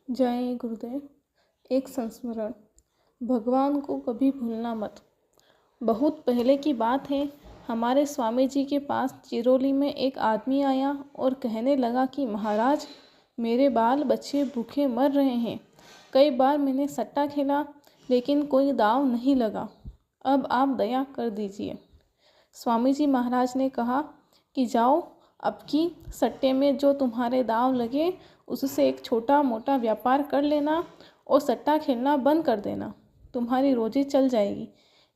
जय गुरुदेव। एक संस्मरण। भगवान को कभी भूलना मत। बहुत पहले की बात है, हमारे स्वामी जी के पास चिरौली में एक आदमी आया और कहने लगा कि महाराज, मेरे बाल बच्चे भूखे मर रहे हैं। कई बार मैंने सट्टा खेला लेकिन कोई दाव नहीं लगा। अब आप दया कर दीजिए। स्वामी जी महाराज ने कहा कि जाओ, अब की सट्टे में जो तुम्हारे दाव लगे उससे एक छोटा मोटा व्यापार कर लेना और सट्टा खेलना बंद कर देना, तुम्हारी रोजी चल जाएगी।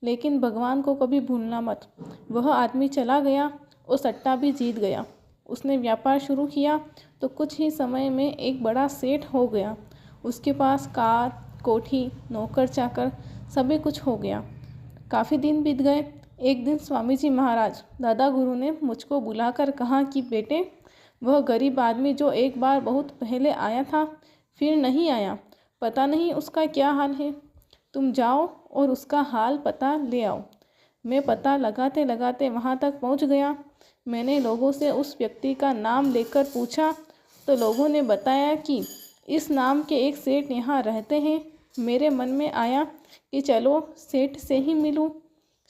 लेकिन भगवान को कभी भूलना मत। वह आदमी चला गया और सट्टा भी जीत गया। उसने व्यापार शुरू किया तो कुछ ही समय में एक बड़ा सेठ हो गया। उसके पास कार, कोठी, नौकर चाकर सभी कुछ हो गया। काफ़ी दिन बीत गए। एक दिन स्वामी जी महाराज दादा गुरु ने मुझको बुलाकर कहा कि बेटे, वह गरीब आदमी जो एक बार बहुत पहले आया था फिर नहीं आया, पता नहीं उसका क्या हाल है। तुम जाओ और उसका हाल पता ले आओ। मैं पता लगाते लगाते वहाँ तक पहुँच गया। मैंने लोगों से उस व्यक्ति का नाम लेकर पूछा तो लोगों ने बताया कि इस नाम के एक सेठ यहाँ रहते हैं। मेरे मन में आया कि चलो सेठ से ही मिलूं,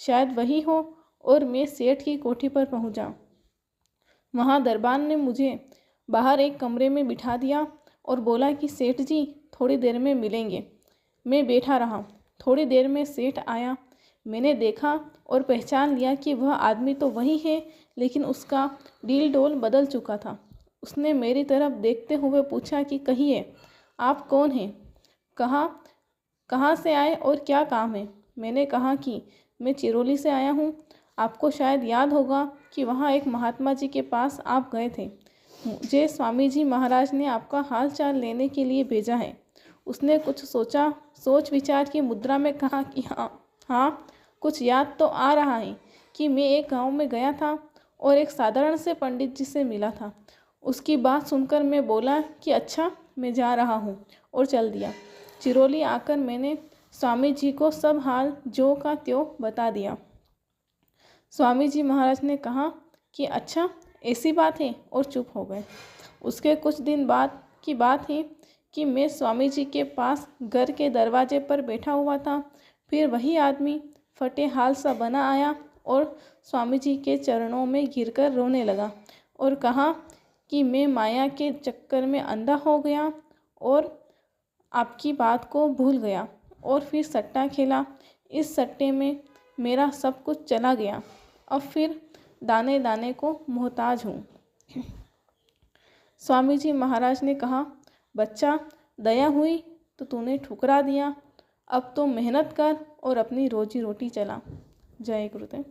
शायद वही हो, और मैं सेठ की कोठी पर पहुँचा। वहाँ दरबान ने मुझे बाहर एक कमरे में बिठा दिया और बोला कि सेठ जी थोड़ी देर में मिलेंगे। मैं बैठा रहा। थोड़ी देर में सेठ आया। मैंने देखा और पहचान लिया कि वह आदमी तो वही है, लेकिन उसका डील डोल बदल चुका था। उसने मेरी तरफ देखते हुए पूछा कि कहिए, आप कौन हैं, कहाँ से आए और क्या काम है। मैंने कहा कि मैं चिरौली से आया हूँ। आपको शायद याद होगा कि वहाँ एक महात्मा जी के पास आप गए थे। मुझे स्वामी जी महाराज ने आपका हाल चाल लेने के लिए भेजा है। उसने कुछ सोच विचार की मुद्रा में कहा कि हाँ, कुछ याद तो आ रहा है कि मैं एक गांव में गया था और एक साधारण से पंडित जी से मिला था। उसकी बात सुनकर मैं बोला कि अच्छा, मैं जा रहा हूँ, और चल दिया। चिरौली आकर मैंने स्वामी जी को सब हाल जो का त्यों बता दिया। स्वामी जी महाराज ने कहा कि अच्छा, ऐसी बात है, और चुप हो गए। उसके कुछ दिन बाद की बात है कि मैं स्वामी जी के पास घर के दरवाजे पर बैठा हुआ था। फिर वही आदमी फटे हाल सा बना आया और स्वामी जी के चरणों में गिरकर रोने लगा और कहा कि मैं माया के चक्कर में अंधा हो गया और आपकी बात को भूल गया और फिर सट्टा खेला। इस सट्टे में मेरा सब कुछ चला गया। अब फिर दाने दाने को मोहताज हूँ। स्वामी जी महाराज ने कहा, बच्चा, दया हुई तो तूने ठुकरा दिया। अब तो मेहनत कर और अपनी रोजी रोटी चला। जय गुरुदेव।